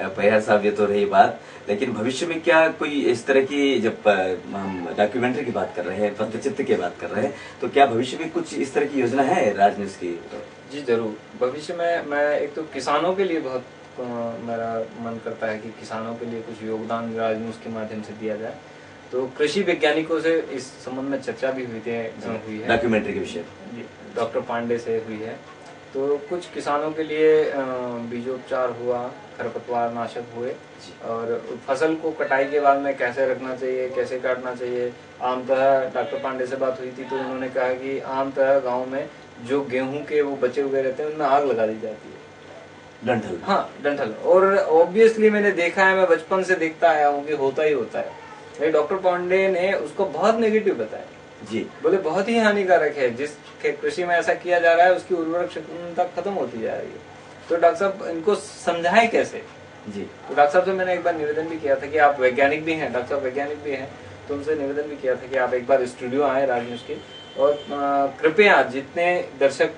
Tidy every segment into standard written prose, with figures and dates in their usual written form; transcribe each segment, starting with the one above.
परिहार साहब, ये तो रही बात, लेकिन भविष्य में क्या कोई इस तरह की, जब हम डॉक्यूमेंट्री की बात कर रहे हैं, पत्रचित्र की बात कर रहे हैं, तो क्या भविष्य में कुछ इस तरह की योजना है राज न्यूज की? जी जरूर, भविष्य में मैं एक तो किसानों के लिए बहुत मेरा मन करता है कि किसानों के लिए कुछ योगदान राज न्यूज के माध्यम से दिया जाए। तो कृषि वैज्ञानिकों से इस संबंध में चर्चा भी हुई है डॉक्यूमेंटरी के विषय, डॉक्टर पांडे से हुई है। तो कुछ किसानों के लिए बीजोपचार हुआ, खरपतवार नाशक हुए, और फसल को कटाई के बाद में कैसे रखना चाहिए, कैसे काटना चाहिए। आमतः डॉक्टर पांडे से बात हुई थी तो उन्होंने कहा कि आमतः गांव में जो गेहूं के वो बचे हुए रहते हैं उनमें आग लगा दी जाती है, डंठल। हाँ डंठल। और ऑब्वियसली मैंने देखा है, मैं बचपन से देखता आया हूँ कि होता ही होता है। डॉक्टर पांडे ने उसको बहुत नेगेटिव बताया जी, बोले बहुत ही हानिकारक है, जिस कृषि में ऐसा किया जा रहा है उसकी उर्वरक क्षमता खत्म होती जा रही है। तो डॉक्टर साहब इनको समझाएं कैसे जी। तो डॉक्टर साहब से मैंने एक बार निवेदन भी किया था कि आप वैज्ञानिक भी हैं, डॉक्टर साहब वैज्ञानिक भी हैं, तो उनसे निवेदन भी किया था कि आप एक बार स्टूडियो आए राज न्यूज के, और कृपया जितने दर्शक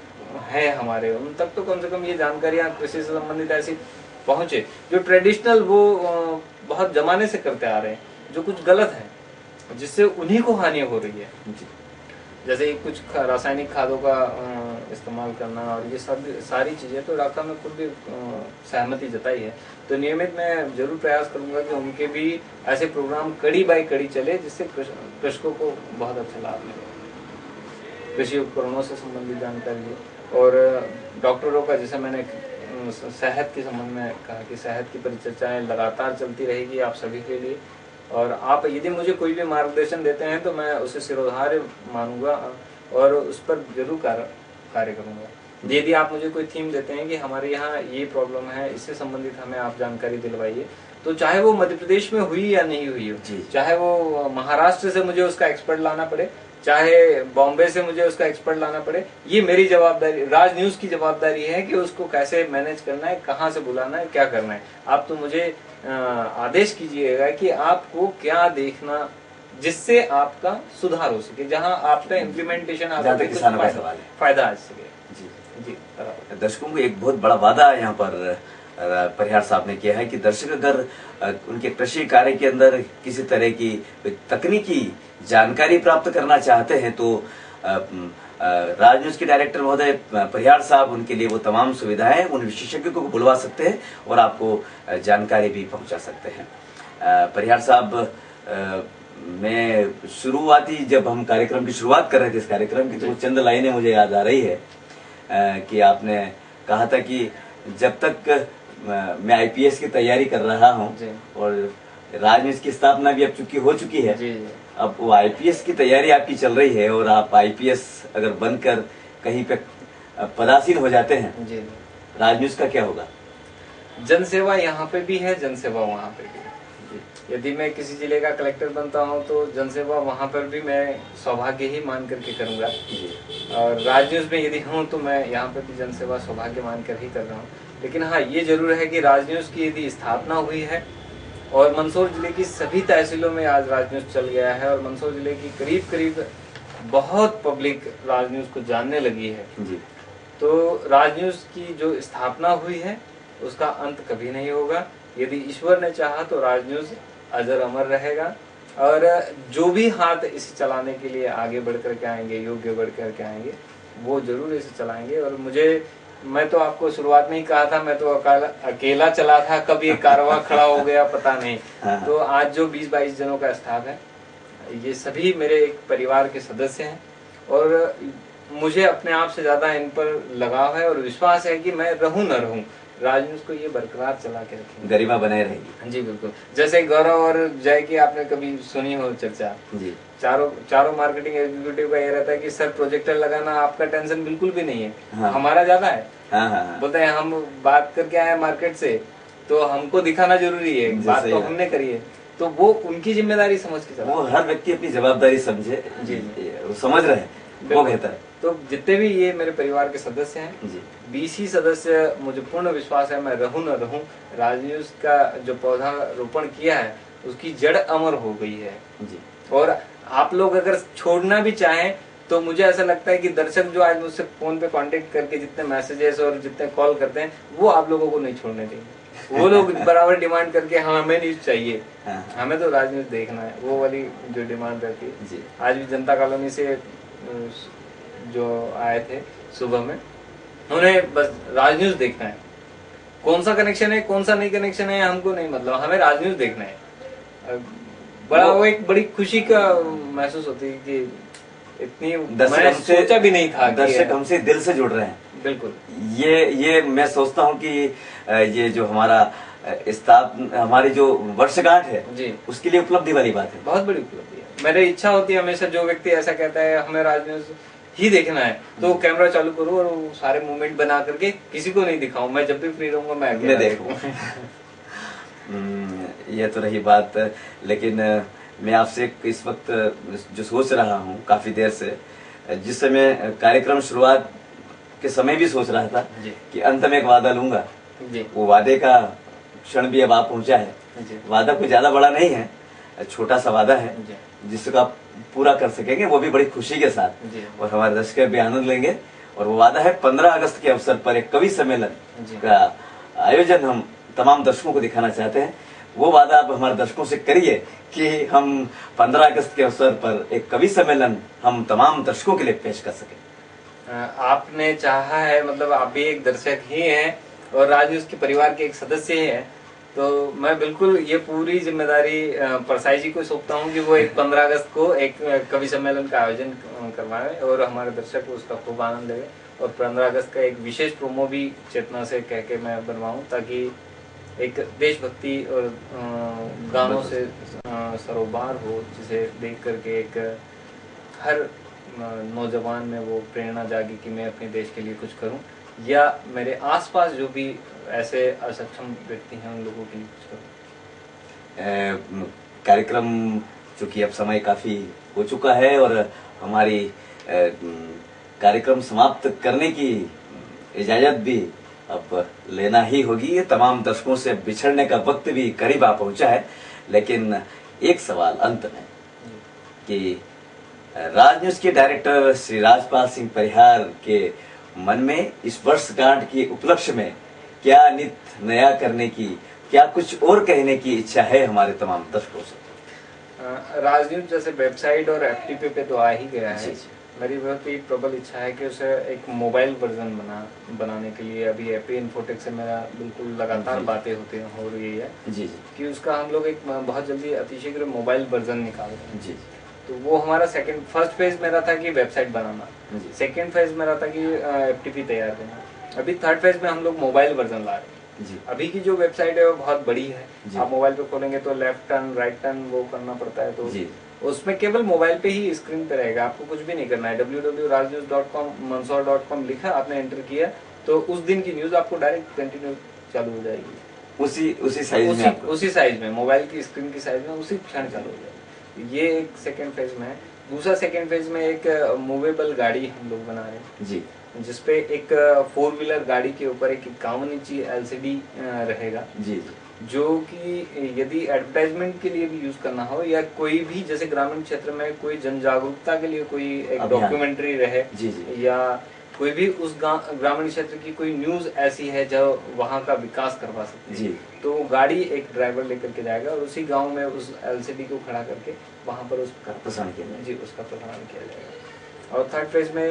हैं हमारे उन तक तो कम से कम ये जानकारियां कृषि से संबंधित ऐसी पहुंचे जो ट्रेडिशनल वो बहुत जमाने से करते आ रहे हैं, जो कुछ गलत है जिससे उन्हीं को हानि हो रही है। जैसे कुछ रासायनिक खादों का इस्तेमाल करना और ये सब सारी चीजें, तो डॉक्टर ने खुद भी सहमति जताई है। तो नियमित मैं जरूर प्रयास करूंगा कि उनके भी ऐसे प्रोग्राम कड़ी बाय कड़ी चले जिससे कृषकों को बहुत अच्छा लाभ मिले, कृषि उपकरणों से संबंधित जानकारी। और डॉक्टरों का, जैसे मैंने सेहत के संबंध में कहा कि सेहत की परिचर्चाएं लगातार चलती रहेगी आप सभी के लिए, और आप यदि मुझे कोई भी मार्गदर्शन देते हैं तो मैं उसे सिरोधार्य मानूंगा और उस पर जरूर कार्य करूंगा। यदि आप मुझे कोई थीम देते हैं कि हमारे यहाँ ये प्रॉब्लम है, इससे संबंधित हमें आप जानकारी दिलवाइए, तो चाहे वो मध्य प्रदेश में हुई या नहीं हुई हो, चाहे वो महाराष्ट्र से मुझे उसका एक्सपर्ट लाना पड़े, चाहे बॉम्बे से मुझे उसका एक्सपर्ट लाना पड़े, ये मेरी जवाबदारी, राज न्यूज की जवाबदारी है कि उसको कैसे मैनेज करना है, कहाँ से बुलाना है, क्या करना है। आप तो मुझे आदेश कीजिएगा कि आपको क्या देखना जिससे आपका सुधार हो सके, जहां आपका इम्प्लीमेंटेशन फायदा आ सके। जी दर्शकों को एक बहुत बड़ा वादा यहाँ पर परिहार साहब ने किया है कि दर्शक अगर उनके कृषि कार्य के अंदर किसी तरह की तकनीकी जानकारी प्राप्त करना चाहते हैं तो राज न्यूज के डायरेक्टर महोदय परिहार साहब उनके लिए वो तमाम सुविधाएं, उन विशेषज्ञों को बुलवा सकते हैं और आपको जानकारी भी पहुंचा सकते हैं। परिहार साहब, मैं शुरुआती जब हम कार्यक्रम की शुरुआत कर रहे थे इस कार्यक्रम की, तो चंद लाइनें मुझे याद आ रही है कि आपने कहा था कि जब तक मैं आईपीएस की तैयारी कर रहा हूं, और राज न्यूज की स्थापना भी अब हो चुकी है, अब वो आईपीएस की तैयारी आपकी चल रही है और आप आईपीएस अगर बनकर कहीं पे पदासीन हो जाते हैं, राज न्यूज का क्या होगा? जनसेवा यहाँ पे भी है, जनसेवा वहाँ पे भी है। यदि मैं किसी जिले का कलेक्टर बनता हूँ तो जनसेवा वहाँ पर भी मैं सौभाग्य ही मान करके करूँगा, और राज न्यूज में यदि हूँ तो मैं यहाँ पर भी जनसेवा सौभाग्य मान कर ही कर रहा हूँ। लेकिन हाँ, ये जरूर है कि राज न्यूज की यदि स्थापना हुई है और मंदसौर जिले की सभी तहसीलों में आज राज न्यूज चल गया है, और मंदसौर जिले की करीब करीब बहुत पब्लिक राज न्यूज को जानने लगी है, तो राज न्यूज की जो स्थापना हुई है उसका अंत कभी नहीं होगा। यदि ईश्वर ने चाहा तो राज न्यूज अजर अमर रहेगा, और जो भी हाथ इसे चलाने के लिए आगे बढ़ करके आएंगे, योग्य बढ़ करके आएंगे, वो जरूर इसे चलाएंगे। और मैं तो आपको शुरुआत में ही कहा था, मैं तो अकेला चला था, कब ये कारवां खड़ा हो गया पता नहीं। तो आज जो 20-22 जनों का स्टाफ है, ये सभी मेरे एक परिवार के सदस्य हैं, और मुझे अपने आप से ज्यादा इन पर लगाव है और विश्वास है कि मैं रहूं न रहूं, राज न्यूज को ये बरकरार चला के रखेंगे, गरिमा बनाए रहेगी। जी बिल्कुल। जैसे गौरव और जय की आपने कभी सुनी हो चर्चा, जी चारों मार्केटिंग एग्जीक्यूटिव का ये रहता है कि सर प्रोजेक्टर लगाना आपका टेंशन बिल्कुल भी नहीं है, हमारा ज्यादा है। बोलते हैं हम बात करके आए मार्केट से तो हमको दिखाना जरूरी है, बात तो हमने करी है, तो वो उनकी जिम्मेदारी समझ के चला। वो हर व्यक्ति अपनी जवाबदारी समझे, जी वो समझ रहे हैं, वो बेहतर है। तो जितने भी ये मेरे परिवार के सदस्य हैं, 20 ही सदस्य, मुझे पूर्ण विश्वास है मैं रहूं न रहूं, राज न्यूज का जो पौधा रोपण किया है उसकी जड़ अमर हो गई है जी। और आप लोग अगर छोड़ना भी चाहें तो मुझे ऐसा लगता है कि दर्शक जो आज मुझसे फोन पे कांटेक्ट करके जितने मैसेजेस और जितने कॉल करते हैं वो आप लोगों को नहीं छोड़ने देंगे। वो लोग बराबर डिमांड करके हाँ हमें न्यूज चाहिए, हाँ। हमें तो राज न्यूज देखना है, वो वाली जो डिमांड रहती है जी। आज भी जनता कॉलोनी से जो आए थे सुबह में, उन्हें बस राज न्यूज देखना है, कौन सा कनेक्शन है कौन सा नहीं कनेक्शन है हमको नहीं मतलब, हमें राज न्यूज देखना है। बड़ा वो एक बड़ी खुशी का महसूस होती है कि इतनी मैं सोचा भी नहीं था। दर्शक हमसे दिल से जुड़ रहे हैं। बिल्कुल, ये मैं सोचता हूँ कि ये जो हमारा हमारी जो वर्षगांठ है जी, उसके लिए उपलब्धि वाली बात है, बहुत बड़ी उपलब्धि है। मेरी इच्छा होती है हमेशा, जो व्यक्ति ऐसा कहता है हमें राज न्यूज ही देखना है तो कैमरा चालू करूँ और वो सारे मूवमेंट बना करके किसी को नहीं दिखाऊं, मैं जब भी फ्री रहूंगा मैं अकेले देखूं। ये तो रही बात, लेकिन मैं आपसे इस वक्त जो सोच रहा हूँ काफी देर से, जिस समय कार्यक्रम शुरुआत के समय भी सोच रहा था कि अंत में एक वादा लूंगा, वो वादे का क्षण भी अब आप पहुंचा है। वादा कोई ज्यादा बड़ा नहीं है, छोटा सा वादा है जिसको आप पूरा कर सकेंगे, वो भी बड़ी खुशी के साथ, और हमारे दर्शक भी आनंद लेंगे। और वो वादा है 15 अगस्त के अवसर पर एक कवि सम्मेलन का आयोजन हम तमाम दर्शकों को दिखाना चाहते हैं। वो वादा आप हमारे दर्शकों से करिए कि हम 15 अगस्त के अवसर पर एक कवि सम्मेलन हम तमाम दर्शकों के लिए पेश कर सके। आपने चाहा है, मतलब आप भी एक दर्शक ही हैं और राज न्यूज के परिवार के एक सदस्य ही हैं, तो मैं बिल्कुल ये पूरी जिम्मेदारी परसाई जी को सौंपता हूँ कि वो एक 15 अगस्त को एक कवि सम्मेलन का आयोजन करवाएं और हमारे दर्शक उसका खूब आनंद लेंगे। और 15 अगस्त का एक विशेष प्रोमो भी चेतना से कह के मैं बनवाऊं, ताकि एक देशभक्ति और गानों से सरोबार हो, जिसे देख करके एक हर नौजवान में वो प्रेरणा जागी कि मैं अपने देश के लिए कुछ करूं, या मेरे आसपास जो भी ऐसे असक्षम व्यक्ति हैं उन लोगों के लिए कुछ करूं। कार्यक्रम चूंकि अब समय काफी हो चुका है और हमारी कार्यक्रम समाप्त करने की इजाजत भी अब लेना ही होगी। ये तमाम दर्शकों से बिछड़ने का वक्त भी करीब आ पहुंचा है, लेकिन एक सवाल अंत में कि राज न्यूज के डायरेक्टर श्री राजपाल सिंह परिहार के मन में इस वर्षगांठ के उपलक्ष्य में क्या नित नया करने की, क्या कुछ और कहने की इच्छा है हमारे तमाम दर्शकों से? राज न्यूज जैसे वेबसाइट और एफटीपी पे तो आ ही गया है, मेरी बहुत ही प्रबल इच्छा है कि उसे एक मोबाइल वर्जन बनाने के लिए अभी एपी इन्फोटेक से मेरा बिल्कुल लगातार बातें हो रही है जी कि उसका हम लोग एक बहुत जल्दी अतिशीघ्र मोबाइल वर्जन निकाल रहे हैं जी। तो वो हमारा फर्स्ट फेज मेरा था कि वेबसाइट बनाना, सेकेंड फेज मेरा था कि एफटीपी तैयार करना, अभी थर्ड फेज में हम लोग मोबाइल वर्जन ला रहे हैं जी। अभी की जो वेबसाइट है वो बहुत बड़ी है, आप मोबाइल पे खोलेंगे तो लेफ्ट टर्न राइट टर्न वो करना पड़ता है, तो उसमें केवल मोबाइल पे ही स्क्रीन पे रहेगा, आपको कुछ भी नहीं करना है। www.rajnews.com Mandsaur.com लिखा, आपने एंटर किया तो उस दिन की न्यूज आपको डायरेक्ट कंटिन्यू चालू हो जाएगी, उसी साइज में मोबाइल की स्क्रीन की साइज में उसी क्षण चालू हो जाएगी। ये एक सेकेंड फेज में है। दूसरा सेकेंड फेज में एक मूवेबल गाड़ी हम लोग बना रहे हैं जी, जिसपे एक 4 व्हीलर गाड़ी के ऊपर एक 51 इंची LCD रहेगा जी, जो कि यदि एडवर्टाइजमेंट के लिए भी यूज करना हो या कोई भी जैसे ग्रामीण क्षेत्र में कोई जन जागरूकता के लिए कोई एक डॉक्यूमेंट्री रहे जी, या कोई भी उस ग्रामीण क्षेत्र की कोई न्यूज ऐसी है जो वहाँ का विकास करवा सकती है, तो गाड़ी एक ड्राइवर लेकर के जाएगा और उसी गांव में उस LCD को खड़ा करके वहाँ पर उसका प्रसारण किया जाएगा। और थर्ड फेज में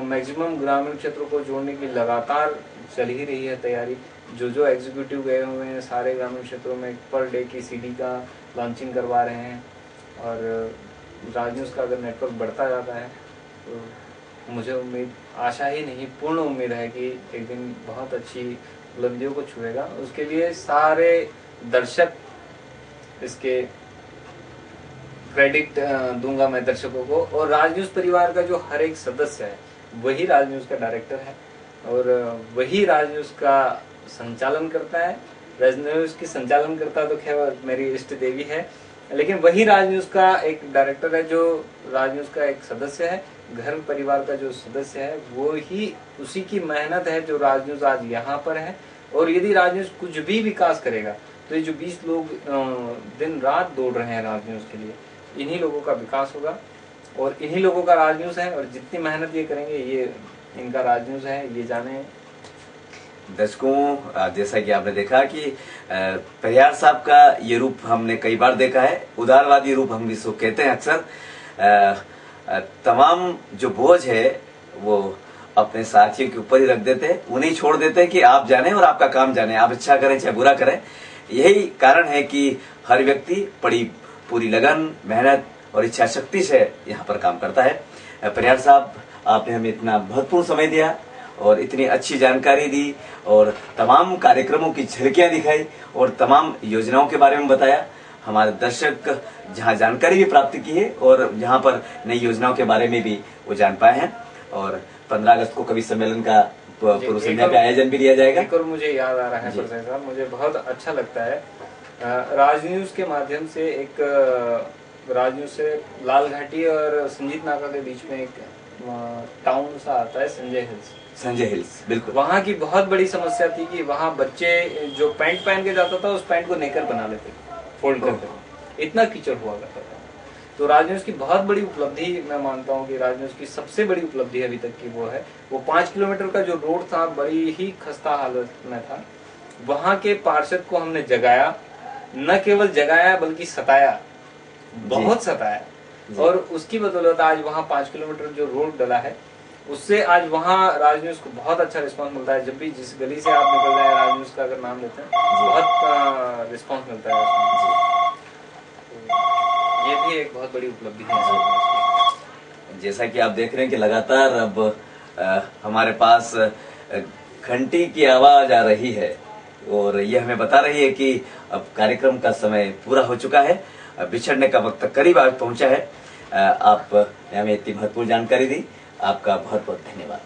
मैक्सिमम ग्रामीण क्षेत्रों को जोड़ने की लगातार चल ही रही है तैयारी। जो एग्जीक्यूटिव गए हुए हैं सारे ग्रामीण क्षेत्रों में पर डे की CD का लॉन्चिंग करवा रहे हैं, और राज न्यूज़ का अगर नेटवर्क बढ़ता जाता है तो मुझे उम्मीद, आशा ही नहीं पूर्ण उम्मीद है कि एक दिन बहुत अच्छी बुलंदियों को छुएगा। उसके लिए सारे दर्शक इसके क्रेडिट दूंगा मैं दर्शकों को, और राज न्यूज़ परिवार का जो हर एक सदस्य है वही राज न्यूज़ का डायरेक्टर है और वही राज न्यूज़ का संचालन करता है। राज न्यूज़ की संचालन करता तो खैर मेरी इष्ट देवी है, लेकिन वही राज न्यूज़ का एक डायरेक्टर है जो राज न्यूज़ का एक सदस्य है, घर परिवार का जो सदस्य है वो ही, उसी की मेहनत है जो राज न्यूज़ आज यहाँ पर है। और यदि राज न्यूज़ कुछ भी विकास करेगा तो ये जो 20 लोग दिन रात दौड़ रहे हैं राज न्यूज़ के लिए, इन्हीं लोगों का विकास होगा और इन्हीं लोगों का राज न्यूज़ है, और जितनी मेहनत ये करेंगे ये इनका राज न्यूज़ है, ये जाने। दर्शकों, जैसा कि आपने देखा कि परिहार साहब का ये रूप हमने कई बार देखा है, उदारवादी रूप हम इसको कहते हैं अक्सर। तमाम जो बोझ है वो अपने साथियों के ऊपर ही रख देते हैं, उन्हें छोड़ देते हैं कि आप जाने और आपका काम जाने, आप अच्छा करें चाहे बुरा करें। यही कारण है कि हर व्यक्ति पूरी लगन, मेहनत और इच्छा शक्ति से यहाँ पर काम करता है। परिहार साहब, आपने हमें इतना महत्वपूर्ण समय दिया और इतनी अच्छी जानकारी दी और तमाम कार्यक्रमों की झलकियां दिखाई और तमाम योजनाओं के बारे में बताया। हमारे दर्शक जहां जानकारी भी प्राप्त की है और जहां पर नई योजनाओं के बारे में भी वो जान पाए हैं। और 15 अगस्त को कवि सम्मेलन का पूर्व संध्या पे आयोजन भी लिया जाएगा। एक और मुझे याद आ रहा है प्रसाद साहब, मुझे बहुत अच्छा लगता है राज न्यूज के माध्यम से, एक राज न्यूज से लाल घाटी और संजीत नाका के बीच में एक टाउन सा आता है, संजय हिल्स। बिल्कुल, वहाँ की बहुत बड़ी समस्या थी कि वहाँ बच्चे जो पैंट पहन के जाता था उस पैंट को नेकर बना लेते, फोल्ड करते, इतना कीचड़ हुआ करता था। तो राज न्यूज की बहुत बड़ी उपलब्धि, मैं मानता हूँ कि राज न्यूज की सबसे बड़ी उपलब्धि अभी तक की वो है, वो 5 किलोमीटर का जो रोड था बड़ी ही खस्ता हालत में था, वहाँ के पार्षद को हमने जगाया, न केवल जगाया बल्कि सताया, बहुत सताया, और उसकी बदौलत आज वहाँ 5 किलोमीटर जो रोड डला है उससे आज वहाँ राज न्यूज को बहुत अच्छा रिस्पांस मिलता है। जब भी जिस गली से आप निकल रहे हैं राज न्यूज का अगर नाम लेते हैं बहुत रिस्पांस मिलता है उसमें। तो ये भी एक बहुत बड़ी उपलब्धि है। जैसा कि आप देख रहे हैं कि लगातार अब हमारे पास घंटी की आवाज आ रही है और यह हमें बता रही है कि अब कार्यक्रम का समय पूरा हो चुका है, बिछड़ने का वक्त करीब आ पहुंचा है। आपने हमें इतनी महत्वपूर्ण जानकारी दी, आपका बहुत बहुत धन्यवाद।